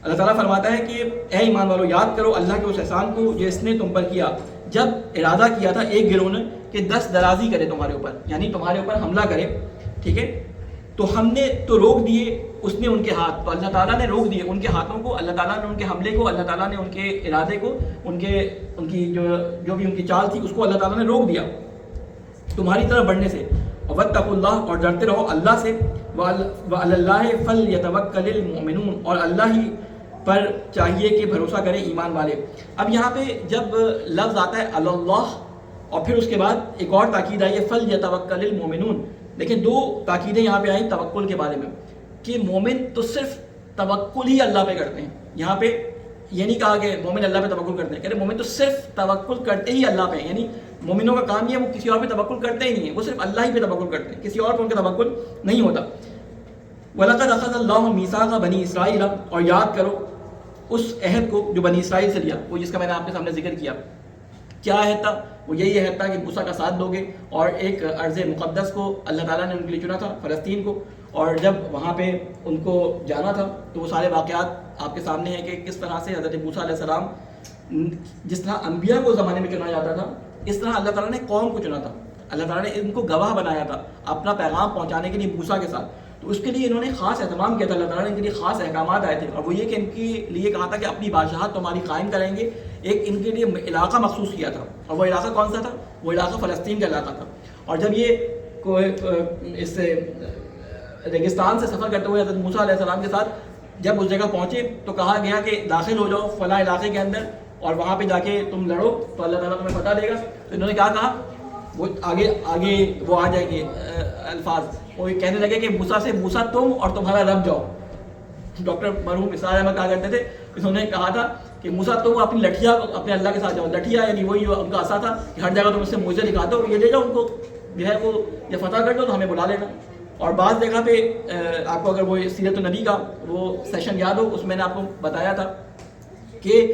Speaker 2: اللہ تعالیٰ فرماتا ہے کہ اے ایمان والو یاد کرو اللہ کے اس احسان کو جو اس نے تم پر کیا، جب ارادہ کیا تھا ایک گروہ نے کہ دست درازی کرے تمہارے اوپر، یعنی تمہارے اوپر حملہ کرے، ٹھیک ہے، تو ہم نے تو روک دیے اس نے ان کے ہاتھ. تو اللہ تعالیٰ نے روک دیے ان کے ہاتھوں کو، اللہ تعالیٰ نے ان کے حملے کو، اللہ تعالیٰ نے ان کے ارادے کو، ان کی جو بھی ان کی چال تھی اس کو اللہ تعالیٰ نے روک دیا تمہاری طرف بڑھنے سے. واتقوا اللہ، اور ڈرتے رہو اللہ سے. وعلی اللہ فلیتوکل المؤمنون، اور اللہ ہی پر چاہیے کہ بھروسہ کریں ایمان والے. اب یہاں پہ جب لفظ آتا ہے اللہ اور پھر اس کے بعد ایک اور تاکید آئی ہے فَلْيَتَوَكَّلِ الْمُؤْمِنُونَ. دیکھیں دو تاکیدیں یہاں پہ آئیں توکل کے بارے میں کہ مومن تو صرف توکل ہی اللہ پہ کرتے ہیں. یہاں پہ یہ نہیں کہا کہ مومن اللہ پہ توکل کرتے ہیں, کہہ رہے مومن تو صرف توکل کرتے ہی اللہ پہ, یعنی مومنوں کا کام یہ ہے وہ کسی اور پہ توکل کرتے ہی نہیں ہیں, وہ صرف اللہ ہی پہ توکل کرتے ہیں, کسی اور پہ ان کا توکل نہیں ہوتا. وَلَقَدْ أَخَذَ اللَّهُ مِيثَاقَ بَنِي إِسْرَائِيلَ, اور یاد کرو اس عہد کو جو بنی اسرائیل سے لیا, وہ جس کا میں نے آپ کے سامنے ذکر کیا. کیا عہد تھا؟ وہ یہی عہد تھا کہ موسیٰ کا ساتھ دو گے اور ایک ارض مقدس کو اللہ تعالیٰ نے ان کے لیے چنا تھا, فلسطین کو. اور جب وہاں پہ ان کو جانا تھا تو وہ سارے واقعات آپ کے سامنے ہیں کہ کس طرح سے حضرت موسیٰ علیہ السلام, جس طرح انبیاء کو زمانے میں چنا جاتا تھا اس طرح اللہ تعالیٰ نے قوم کو چنا تھا. اللہ تعالیٰ نے ان کو گواہ بنایا تھا اپنا پیغام پہنچانے کے لیے موسیٰ کے ساتھ. تو اس کے لیے انہوں نے خاص اہتمام کیا تھا, اللہ تعالیٰ نے ان کے لیے خاص احکامات آئے تھے, اور وہ یہ کہ ان کے لیے کہا تھا کہ اپنی بادشاہت تمہاری قائم کریں گے. ایک ان کے لیے علاقہ مخصوص کیا تھا, اور وہ علاقہ کون سا تھا؟ وہ علاقہ فلسطین کا علاقہ تھا. اور جب یہ اس ریگستان سے سفر کرتے ہوئے حضرت موسیٰ علیہ السلام کے ساتھ جب اس جگہ پہنچے تو کہا گیا کہ داخل ہو جاؤ فلاں علاقے کے اندر اور وہاں پہ جا کے تم لڑو تو اللہ تعالیٰ تمہیں فتح دے گا. تو انہوں نے کیا کہا, وہ آگے وہ آ جائیں گے الفاظ, وہ کہنے لگے کہ موسیٰ سے موسیٰ تم اور تمہارا رب جاؤ. ڈاکٹر مرحوم اسرار احمد کہا کرتے تھے, انہوں نے کہا تھا کہ موسیٰ تم اپنی لٹھیا اپنے اللہ کے ساتھ جاؤ. لٹھیا یعنی وہی ان کا عصا تھا کہ ہر جگہ تم اس سے موزے دکھاتے ہو, یہ لے جاؤ ان کو جو ہے وہ یہ فتح کر دو تو ہمیں بلا لینا. اور بعض جگہ پہ آپ کو اگر وہ سیرت النبی کا وہ سیشن یاد ہو, اس میں نے آپ کو بتایا تھا کہ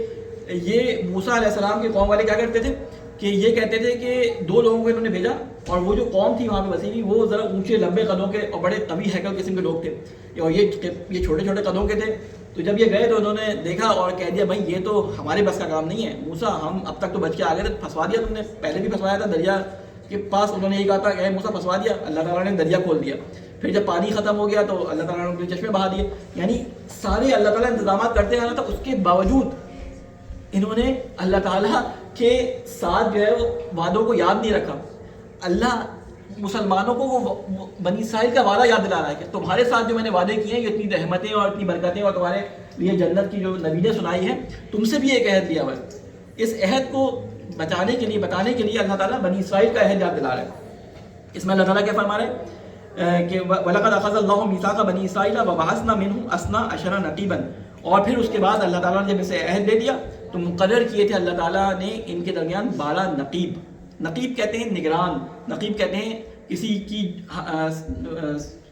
Speaker 2: یہ موسیٰ علیہ السلام کے قوم والے کیا کرتے تھے کہ یہ کہتے تھے کہ دو لوگوں کو انہوں نے بھیجا, اور وہ جو قوم تھی وہاں پہ بسی ہوئی وہ ذرا اونچے لمبے قدوں کے اور بڑے قوی ہیکل قسم کے لوگ تھے, اور یہ چھوٹے چھوٹے قدوں کے تھے. تو جب یہ گئے تو انہوں نے دیکھا اور کہہ دیا بھائی یہ تو ہمارے بس کا کام نہیں ہے, موسیٰ ہم اب تک تو بچ کے آ گئے تھے, پھنسوا دیا تم نے, پہلے بھی پھنسوایا تھا دریا کے پاس. انہوں نے یہ کہا تھا کہ موسیٰ پھنسوا دیا, اللہ تعالیٰ نے دریا کھول دیا. پھر جب پانی ختم ہو گیا تو اللہ تعالیٰ نے ان کے چشمے بہا دیے. یعنی سارے اللہ تعالیٰ انتظامات کرتے آنا تھا, اس کے باوجود انہوں نے اللہ تعالیٰ کے ساتھ جو ہے وہ وعدوں کو یاد نہیں رکھا. اللہ مسلمانوں کو وہ بنی اسرائیل کا وعدہ یاد دلا رہا ہے کہ تمہارے ساتھ جو میں نے وعدے کیے ہیں, یہ اتنی رحمتیں اور اتنی برکتیں اور تمہارے لیے جنت کی جو نبی نے سنائی ہے, تم سے بھی ایک عہد لیا ہوا ہے. اس عہد کو بچانے کے لیے بتانے کے لیے اللہ تعالیٰ بنی اسرائیل کا عہد یاد دلا رہا ہے. اس میں اللہ تعالیٰ کیا فرما رہے ہیں کہ وَلَقَدْ أَخَذَ اللَّهُ مِيثَاقَ بَنِي إِسْرَائِيلَ وَبَعَثْنَا مِنْهُمْ اثْنَا عَشَرَ نَقِيبًا. اور پھر اس کے بعد اللہ تعالیٰ نے جب اسے عہد دے دیا تو مقرر کیے تھے اللہ تعالیٰ نے ان کے درمیان 12 نقیب. نقیب کہتے ہیں نگران, نقیب کہتے ہیں کسی کی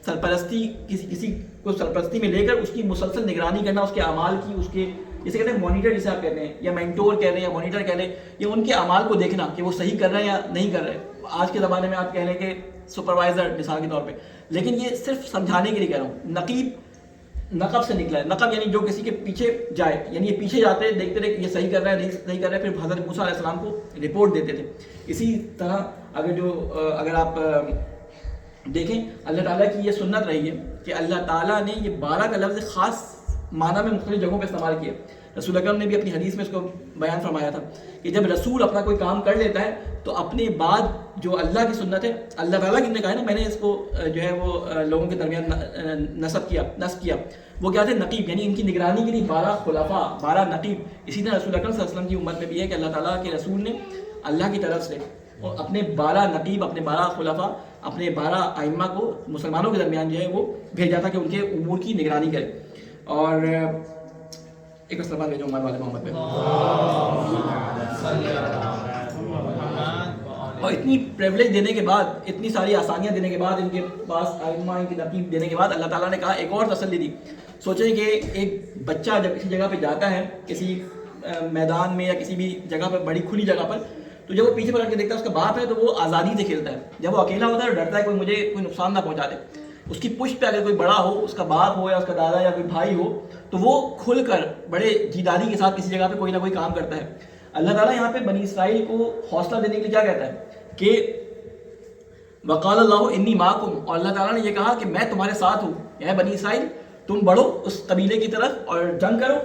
Speaker 2: سرپرستی, کسی کو سرپرستی میں لے کر اس کی مسلسل نگرانی کرنا, اس کے اعمال کی, اس کے جسے کہتے ہیں مانیٹر, جسے آپ کہتے ہیں یا مینٹور کہہ رہے ہیں یا مانیٹر کہہ لیں, یا ان کے اعمال کو دیکھنا کہ وہ صحیح کر رہے ہیں یا نہیں کر رہے. آج کے زمانے میں آپ کہہ لیں کہ سپروائزر مثال کے طور پہ, لیکن یہ صرف سمجھانے کے لیے کہہ رہا ہوں. نقیب نقب سے نکلا ہے, نقب یعنی جو کسی کے پیچھے جائے, یعنی یہ پیچھے جاتے دیکھتے رہے کہ یہ صحیح کر رہا ہے نہیں کر رہا ہے, پھر حضرت موسیٰ علیہ السلام کو رپورٹ دیتے تھے. اسی طرح اگر آپ دیکھیں اللہ تعالیٰ کی یہ سنت رہی ہے کہ اللہ تعالیٰ نے یہ 12 کا لفظ خاص معنی میں مختلف جگہوں پہ استعمال کیا. رسول اکرم نے بھی اپنی حدیث میں اس کو بیان فرمایا تھا کہ جب رسول اپنا کوئی کام کر لیتا ہے تو اپنے بعد جو اللہ کی سنت ہے, اللہ تعالیٰ کی نے کہا ہے نا میں نے اس کو جو ہے وہ لوگوں کے درمیان نصب کیا, وہ کیا تھے نقیب, یعنی ان کی نگرانی کے لیے 12 خلفاء 12 نقیب. اسی طرح رسول اکرم صلی اللہ علیہ وسلم کی امت میں بھی ہے کہ اللہ تعالیٰ کے رسول نے اللہ کی طرف سے اور اپنے 12 نقیب, اپنے 12 خلفاء, اپنے 12 ائمہ کو مسلمانوں کے درمیان جو ہے وہ بھیجا تھا کہ ان کے امور کی نگرانی کرے. اور ایک سلام بھیجو ہمارے والے محمد پہ. اور اتنی پریولیج دینے کے بعد, اتنی ساری آسانیاں دینے کے بعد, ان کے پاس ائمہ, ان کی نقیب دینے کے بعد اللہ تعالیٰ نے کہا ایک اور تسلی دی. سوچیں کہ ایک بچہ جب کسی جگہ پہ جاتا ہے, کسی میدان میں یا کسی بھی جگہ پہ, بڑی کھلی جگہ پر, تو جب وہ پیچھے پلٹ کے دیکھتا ہے اس کا باپ ہے تو وہ آزادی سے کھیلتا ہے. جب وہ اکیلا ہوتا ہے تو ڈرتا ہے کوئی مجھے کوئی نقصان نہ پہنچا دے. اس کی پشت پہ اگر کوئی بڑا ہو, اس کا باپ ہو یا اس کا دادا یا کوئی بھائی ہو, تو وہ کھل کر بڑے جیدادی کے ساتھ کسی جگہ پہ کوئی نہ کوئی کام کرتا ہے. اللہ تعالیٰ یہاں پہ بنی اسرائیل کو حوصلہ دینے کے لیے کیا کہتا ہے کہ وقال اللہ انی معکم, اور اللہ تعالیٰ نے یہ کہا کہ میں تمہارے ساتھ ہوں. اے بنی اسرائیل تم بڑھو اس قبیلے کی طرف اور جنگ کرو,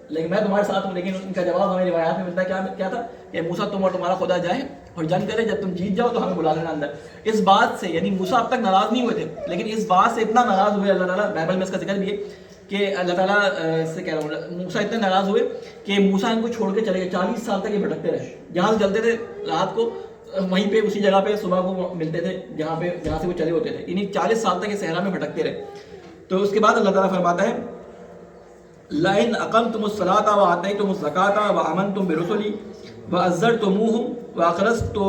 Speaker 2: لیکن میں تمہارے ساتھ ہوں. لیکن ان کا جواب ہمیں روایات میں ملتا ہے کیا تھا کہ موسیٰ تم اور تمہارا خدا جائے اور جنگ کرے, جب تم جیت جاؤ تو ہمیں بلا لینا اندر. اس بات سے یعنی موسیٰ اب تک ناراض نہیں ہوئے تھے, لیکن اس بات سے اتنا ناراض ہوئے اللہ تعالیٰ, بائبل میں اس کا ذکر بھی ہے کہ اللہ تعالیٰ سے کہہ رہا ہوں موسیٰ اتنے ناراض ہوئے کہ موسیٰ ان کو چھوڑ کے چلے گئے. 40 سال تک یہ بھٹکتے رہے. جہاں سے چلتے تھے رات کو وہیں پہ اسی جگہ پہ صبح کو ملتے تھے جہاں سے وہ چلے ہوتے تھے. یعنی 40 سال تک یہ صحرا میں بھٹکتے رہے. تو اس کے بعد اللہ تعالیٰ فرماتا ہے لَئِنْ أَقَمْتُمُ الصَّلَاةَ وَآتَيْتُمُ الزَّكَاةَ وَآمَنْتُمْ بِرُسُلِي وَعَزَّرْتُمُوهُمْ وَأَقْرَضْتُمُ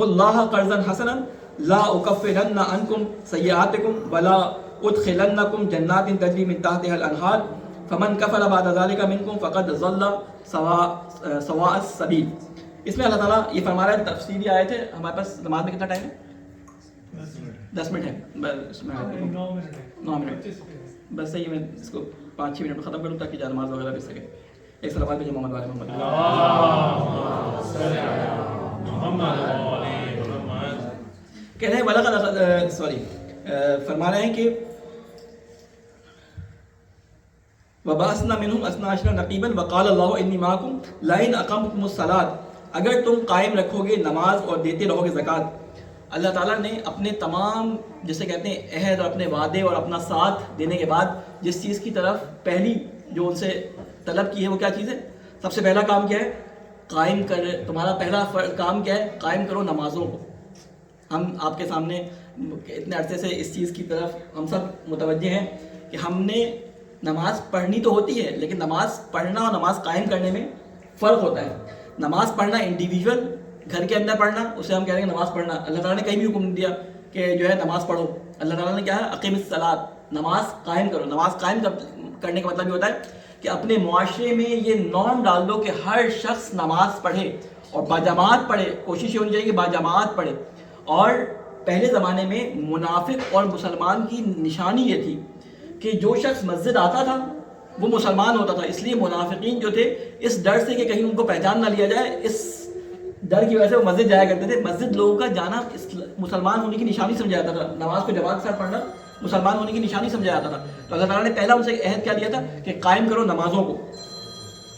Speaker 2: اللَّهَ قَرْضًا حَسَنًا لَا أُكَفِّرَنَّ عَنْكُمْ سَيِّئَاتِكُمْ وَلَا أُدْخِلَنَّكُمْ جَنَّاتٍ تَجْرِي مِنْ تَحْتِهَا الْأَنْهَارُ فَمَنْ كَفَرَ بَعْدَ ذَلِكَ مِنْكُمْ فَقَدْ ضَلَّ سَوَاءَ السَّبِيلِ. اس میں اللہ تعالیٰ یہ فرما رہا ہے, تفصیلی آیت ہے. ہمارے پاس نماز میں کتنا ٹائم ہے؟ 10 منٹ ہے. بس 9 منٹ بس صحیح. میں اس کو 5-6 منٹ میں ختم کروں تاکہ نماز وغیرہ بھی سکے. ایک صلوات بھیجو محمد والے محمد. کہہ رہے ہیں ولقد فرما رہے ہیں کہ وَبَعَثْنَا مِنْهُمْ اثْنَا عَشَرَ نَقِيبًا وَقَالَ اللَّهُ إِنِّي مَعَكُمْ لَئِنْ أَقَمْتُمُ الصَّلَاةَ, اگر تم قائم رکھو گے نماز اور دیتے رہو گے زکوٰۃ. اللہ تعالیٰ نے اپنے تمام جسے کہتے ہیں عہد اور اپنے وعدے اور اپنا ساتھ دینے کے بعد جس چیز کی طرف پہلی جو ان سے طلب کی ہے وہ کیا چیز ہے؟ سب سے پہلا کام کیا ہے؟ قائم کر. تمہارا پہلا کام کیا ہے؟ قائم کرو نمازوں کو. ہم آپ کے سامنے اتنے عرصے سے اس چیز کی طرف ہم سب متوجہ ہیں کہ ہم نے نماز پڑھنی تو ہوتی ہے لیکن نماز پڑھنا اور نماز قائم کرنے میں فرق ہوتا ہے. نماز پڑھنا انڈیویجول گھر کے اندر پڑھنا اسے ہم کہہ رہے ہیں نماز پڑھنا. اللہ تعالیٰ نے کہیں بھی حکم نہیں دیا کہ جو ہے نماز پڑھو. اللہ تعالیٰ نے کیا ہے؟ اقیم الصلاۃ, نماز قائم کرو. نماز قائم کرنے کا مطلب یہ ہوتا ہے کہ اپنے معاشرے میں یہ نارم ڈال دو کہ ہر شخص نماز پڑھے اور باجماعت پڑھے. کوشش یہ ہونی چاہیے کہ باجماعت پڑھے. اور پہلے زمانے میں منافق اور مسلمان کی نشانی یہ تھی کہ جو شخص مسجد آتا تھا وہ مسلمان ہوتا تھا. اس لیے منافقین جو تھے اس ڈر سے کہ کہیں ان کو پہچان نہ لیا جائے, اس ڈر کی وجہ سے وہ مسجد جایا کرتے تھے. مسجد لوگوں کا جانا مسلمان ہونے کی نشانی سمجھا جاتا تھا. نماز کو جماعت کے ساتھ پڑھنا مسلمان ہونے کی نشانی سمجھا جاتا تھا. تو اللہ تعالیٰ نے پہلا ان سے عہد کیا لیا تھا کہ قائم کرو نمازوں کو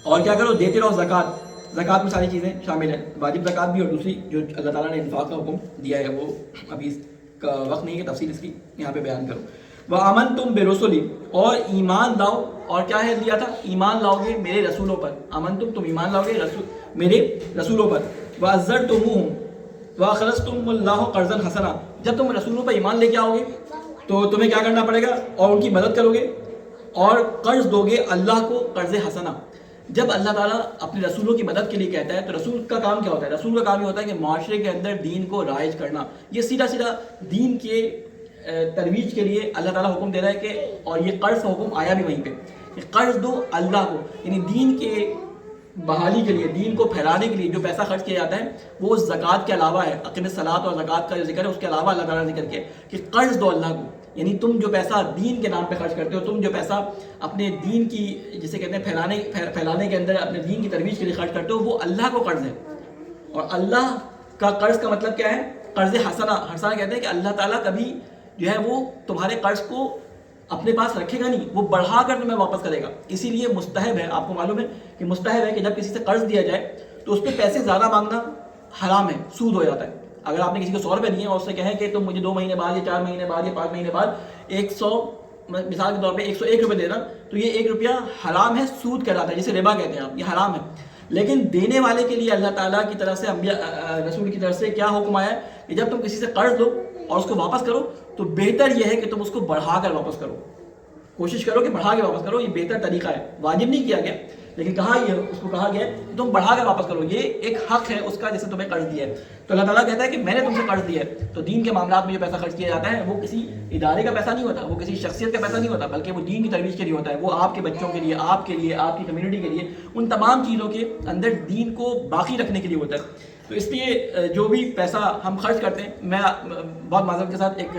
Speaker 2: اور کیا کرو؟ دیتے رہو زکوٰۃ. زکوٰۃ میں ساری چیزیں شامل ہیں, واجب زکوٰۃ بھی اور دوسری جو اللہ تعالیٰ نے انفاق کا حکم دیا ہے وہ ابھی اس کا وقت نہیں ہے تفصیل اس کی یہاں پہ بیان کروں. وَآمَنْتُمْ بِرُسُلِي, اور ایمان لاؤ. اور کیا ہے دیا تھا؟ ایمان لاؤ گے میرے رسولوں پر. آمنتم, تم ایمان لاؤ گے میرے رسولوں پر. وَعَزَّرْتُمُوهُمْ وَأَقْرَضْتُمُ اللَّهَ قَرْضًا حَسَنًا, جب تم رسولوں پر ایمان لے کے آؤ گے تو تمہیں کیا کرنا پڑے گا؟ اور ان کی مدد کرو گے اور قرض دو گے اللہ کو قرض حسنہ. جب اللہ تعالیٰ اپنے رسولوں کی مدد کے لیے کہتا ہے تو رسول کا کام کیا ہوتا ہے؟ رسول کا کام یہ ہوتا ہے کہ معاشرے کے اندر دین کو رائج کرنا. یہ سیدھا سیدھا دین کے ترویج کے لیے اللہ تعالیٰ حکم دے رہا ہے کہ, اور یہ قرض کا حکم آیا بھی وہیں پہ کہ قرض دو اللہ کو. یعنی دین کے بحالی کے لیے, دین کو پھیلانے کے لیے جو پیسہ خرچ کیا جاتا ہے وہ زکوٰۃ کے علاوہ ہے. اقیم الصلاۃ اور زکوٰۃ کا جو ذکر ہے اس کے علاوہ اللہ تعالیٰ نے ذکر کیا کہ قرض دو اللہ کو. یعنی تم جو پیسہ دین کے نام پہ خرچ کرتے ہو, تم جو پیسہ اپنے دین کی جسے کہتے ہیں پھیلانے کے اندر اپنے دین کی ترویج کے لیے خرچ کرتے ہو, وہ اللہ کو قرض ہے. اور اللہ کا قرض کا مطلب کیا ہے؟ قرض حسنہ. حسنہ کہتے ہیں کہ اللہ تعالیٰ کبھی جو ہے وہ تمہارے قرض کو اپنے پاس رکھے گا نہیں, وہ بڑھا کر تمہیں واپس کرے گا. اسی لیے مستحب ہے, آپ کو معلوم ہے کہ مستحب ہے کہ جب کسی سے قرض دیا جائے تو اس پہ پیسے زیادہ مانگنا حرام ہے, سود ہو جاتا ہے. اگر آپ نے کسی کو 100 روپے دیے اور اس سے کہیں کہ تم مجھے 2 مہینے بعد یا 4 مہینے بعد یا 5 مہینے بعد 100 مثال کے طور پہ 101 روپے دینا, تو یہ 1 روپیہ حرام ہے, سود کہلاتا ہے, جسے ربا کہتے ہیں آپ, یہ حرام ہے. لیکن دینے والے کے لیے اللہ تعالیٰ کی طرف سے رسول کی طرف سے کیا حکم آیا ہے کہ جب تم کسی سے قرض دو اور اس کو واپس کرو تو بہتر یہ ہے کہ تم اس کو بڑھا کر واپس کرو. کوشش کرو کہ بڑھا کے واپس کرو, یہ بہتر طریقہ ہے. واجب نہیں کیا گیا لیکن اس کو کہا گیا کہ تم بڑھا کر واپس کرو, یہ ایک حق ہے اس کا جسے تمہیں قرض دیا ہے. تو اللہ تعالیٰ کہتا ہے کہ میں نے تم سے قرض دیا ہے. تو دین کے معاملات میں جو پیسہ خرچ کیا جاتا ہے وہ کسی ادارے کا پیسہ نہیں ہوتا, وہ کسی شخصیت کا پیسہ نہیں ہوتا, بلکہ وہ دین کی ترویج کے لیے ہوتا ہے. وہ آپ کے بچوں کے لیے, آپ کے لیے, آپ کی کمیونٹی کے لیے, ان تمام چیزوں کے اندر دین کو باقی رکھنے کے لیے ہوتا ہے. تو اس لیے جو بھی پیسہ ہم خرچ کرتے ہیں, میں بہت معذرت کے ساتھ ایک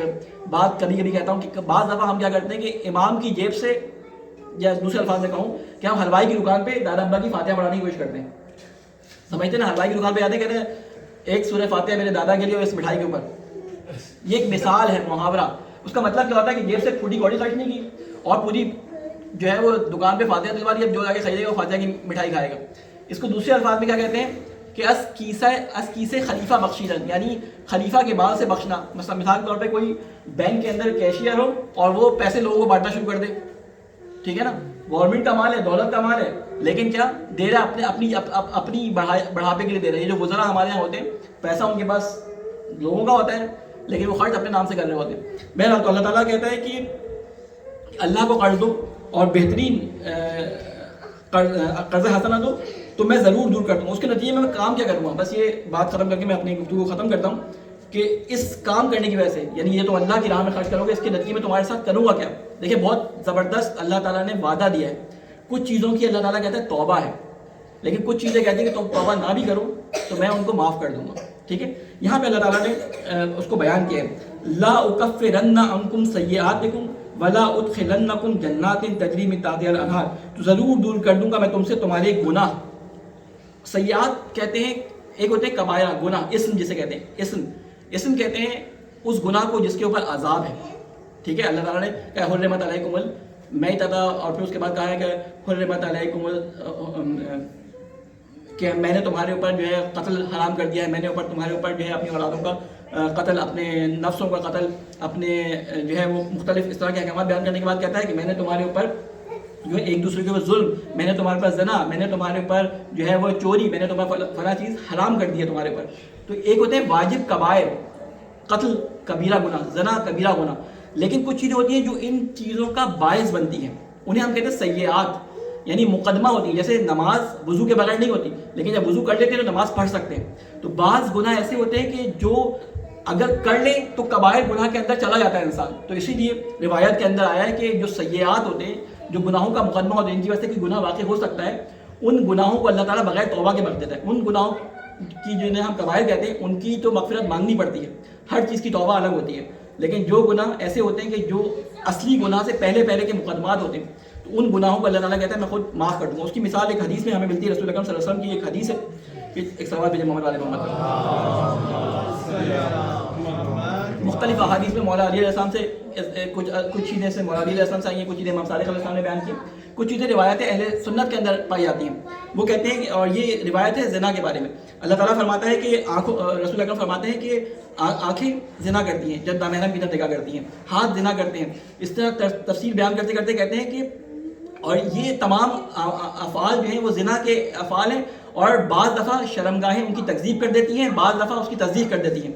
Speaker 2: بات کبھی کبھی کہتا ہوں کہ بعض دفعہ ہم کیا کرتے ہیں کہ امام کی جیب سے, یا دوسرے الفاظ میں کہوں کہ ہم حلوائی کی دکان پہ دادا ابا کی فاتحہ پڑھانے کی کوشش کرتے ہیں. سمجھتے نا, حلوائی کی دکان پہ جاتے ہیں, کہتے ہیں ایک سورہ فاتحہ میرے دادا کے لیے اور اس مٹھائی کے اوپر. یہ ایک مثال ہے, محاورہ. اس کا مطلب کیا ہوتا ہے کہ جیب سے پھوٹی کوڑی خرچ نہیں کی اور پوری جو ہے وہ دکان پہ فاتحہ دلوا دی, اب جو جا کے خریدے گا وہ فاتحہ کی مٹھائی کھائے گا. اس کو دوسرے الفاظ میں کیا کہتے ہیں کہ اس کیسے خلیفہ بخشیدن, یعنی خلیفہ کے مال سے بخشنا. مثال کے طور پہ کوئی بینک کے اندر کیشیئر ہو اور وہ پیسے لوگوں کو بانٹنا شروع کر دے, ٹھیک ہے نا, گورنمنٹ کا مال ہے, دولت کا مال ہے, لیکن کیا دے رہا ہے اپنی بڑھاپے کے لیے دے رہا ہے. یہ جو وزراء ہمارے یہاں ہوتے ہیں, پیسہ ان کے پاس لوگوں کا ہوتا ہے لیکن وہ خرچ اپنے نام سے کر رہے ہوتے ہیں. بہرحال تو اللہ تعالیٰ کہتا ہے کہ اللہ کو قرض دو اور بہترین قرض حسنہ دو تو میں ضرور دور کر دوں گا. اس کے نتیجے میں کام کیا کروں گا, بس یہ بات ختم کر کے میں اپنی گفتگو کو ختم کرتا ہوں کہ اس کام کرنے کی وجہ سے, یعنی یہ تو اللہ کی راہ میں خرچ کرو گے, اس کے نتیجے میں تمہارے ساتھ کروں گا کیا. دیکھیں بہت زبردست اللہ تعالیٰ نے وعدہ دیا ہے. کچھ چیزوں کی اللہ تعالیٰ کہتا ہے توبہ ہے, لیکن کچھ چیزیں کہتے ہیں کہ تم توبہ نہ بھی کرو تو میں ان کو معاف کر دوں گا. ٹھیک ہے, یہاں پہ اللہ تعالیٰ نے اس کو بیان کیا ہے, لا اکفرن عنکم سیئاتکم ولا ادخلنکم جنات تجری من تحتها الانہار, تو ضرور دور کر دوں گا میں تم سے تمہارے گناہ. سیئات کہتے ہیں ایک ہوتے ہیں کبائرہ گناہ, اسم جسے کہتے ہیں, اسم کہتے ہیں اس گناہ کو جس کے اوپر عذاب ہے. ٹھیک ہے, اللہ تعالیٰ نے کہا حرمت علیکم المیتۃ, اور پھر اس کے بعد کہا ہے کہ حرمت علیکم کہ میں نے تمہارے اوپر جو ہے قتل حرام کر دیا ہے, میں نے تمہارے اوپر جو ہے اپنی اولادوں کا قتل, اپنے نفسوں کا قتل, اپنے جو ہے وہ مختلف اس طرح کے احکامات بیان کرنے کے بعد کہتا ہے کہ میں نے تمہارے اوپر جو ہے ایک دوسرے کے اوپر ظلم, میں نے تمہارے اوپر زنا, میں نے تمہارے اوپر جو ہے وہ چوری, میں نے تمہارے فلاں چیز حرام کر دی ہے تمہارے اوپر. تو ایک ہوتے ہیں واجب کبائر, قتل کبیرہ گناہ, زنا کبیرہ گناہ, لیکن کچھ چیزیں ہوتی ہیں جو ان چیزوں کا باعث بنتی ہیں, انہیں ہم کہتے ہیں سیئات, یعنی مقدمہ ہوتی ہے. جیسے نماز وضو کے بغیر نہیں ہوتی, لیکن جب وضو کر لیتے ہیں تو نماز پڑھ سکتے ہیں. تو بعض گناہ ایسے ہوتے ہیں کہ جو اگر کر لیں تو کبائر گناہ کے اندر چلا جاتا ہے انسان. تو اسی لیے روایت کے اندر آیا ہے کہ جو سیئات ہوتے ہیں, جو گناہوں کا مقدمہ ہوتا ہے, ان کی وجہ سے کوئی گناہ واقع ہو سکتا ہے, ان گناہوں کو اللہ تعالیٰ بغیر توبہ کے بخش دیتا ہے. ان گناہوں کی جنہیں ہم کبائر کہتے ہیں ان کی تو مغفرت مانگنی پڑتی ہے, ہر چیز کی توبہ الگ ہوتی ہے. لیکن جو گناہ ایسے ہوتے ہیں کہ جو اصلی گناہ سے پہلے کے مقدمات ہوتے ہیں, تو ان گناہوں کو اللہ تعالیٰ کہتا ہے میں خود معاف کر دوں گا. اس کی مثال ایک حدیث میں ہمیں ملتی ہے, رسول اکرم صلی اللہ علیہ وسلم کی ایک حدیث ہے, ایک صلوات بھیجیں محمد والے محمد. مختلف احادیث میں مولا علی علیہ السلام سے کچھ چیزیں سے مولا علی علیہ السلام سے آئی ہیں, کچھ چیزیں امام صادق علیہ السلام نے بیان کی, کچھ چیزیں روایتیں اہل سنت کے اندر پائی جاتی ہیں. وہ کہتے ہیں اور یہ روایت ہے زنا کے بارے میں. اللہ تعالیٰ فرماتا ہے کہ رسول اکرم فرماتے ہیں کہ آنکھیں زنا کرتی ہیں جب نامحرم کی طرف نگاہ کرتی ہیں, ہاتھ زنا کرتے ہیں. اس طرح تفسیر بیان کرتے کرتے کہتے ہیں کہ اور یہ تمام افعال جو ہیں وہ زنا کے افعال ہیں, اور بعض دفعہ شرمگاہیں ان کی تکذیب کر دیتی ہیں, بعض دفعہ اس کی تصدیق کر دیتی ہیں.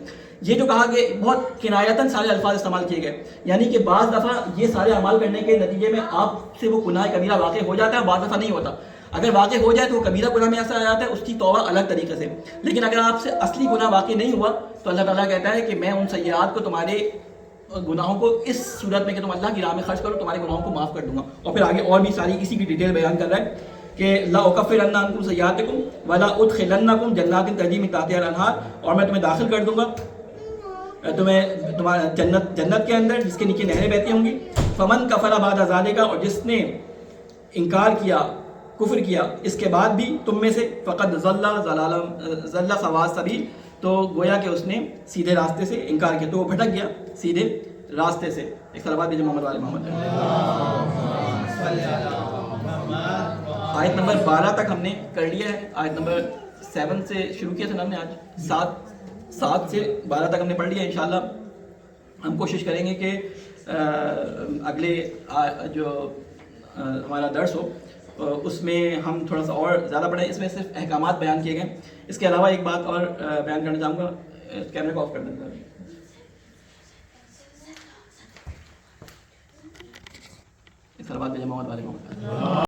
Speaker 2: یہ جو کہا کہ بہت کنایتاً سارے الفاظ استعمال کیے گئے, یعنی کہ بعض دفعہ یہ سارے اعمال کرنے کے نتیجے میں آپ سے وہ گناہ کبیرہ واقع ہو جاتا ہے, اور بعض دفعہ نہیں ہوتا. اگر واقع ہو جائے تو وہ کبیرہ گناہ میں ایسا آ جاتا ہے, اس کی توبہ الگ طریقے سے. لیکن اگر آپ سے اصلی گناہ واقع نہیں ہوا تو اللہ تعالیٰ کہتا ہے کہ میں ان سیئات کو, تمہارے گناہوں کو اس صورت میں کہ تم اللہ کی راہ میں خرچ کرو, تمہارے گناہوں کو معاف کر دوں گا. اور پھر آگے اور بھی ساری اسی کی ڈیٹیل بیان کر رہا ہے کہ لا اکفرن عنکم سیئاتکم ولا ادخلنکم جنات تجری من تحتها الانہار, اور میں تمہیں داخل کر دوں گا تمہارا جنت کے اندر جس کے نیچے نہریں بہتی ہوں گی. فمن کفر بعد ذالک, اور جس نے انکار کیا, کفر کیا اس کے بعد بھی تم میں سے, فقد ضل سواء السبیل, تو گویا کہ اس نے سیدھے راستے سے انکار کیا, تو وہ بھٹک گیا سیدھے راستے سے. ایک صلوات بھیجیں محمد والے محمد. آیت نمبر 12 تک ہم نے کر لیا ہے. آیت نمبر 7 سے شروع کیا تھا ہم نے, آج 7 سے 12 تک ہم نے پڑھ لیا. انشاءاللہ ہم کوشش کریں گے کہ اگلے جو ہمارا درس ہو اس میں ہم تھوڑا سا اور زیادہ پڑھیں. اس میں صرف احکامات بیان کیے گئے. اس کے علاوہ ایک بات اور بیان کرنا چاہوں گا, کیمرے کو آف کر دیں. اس طرح بات محمد والے محمد.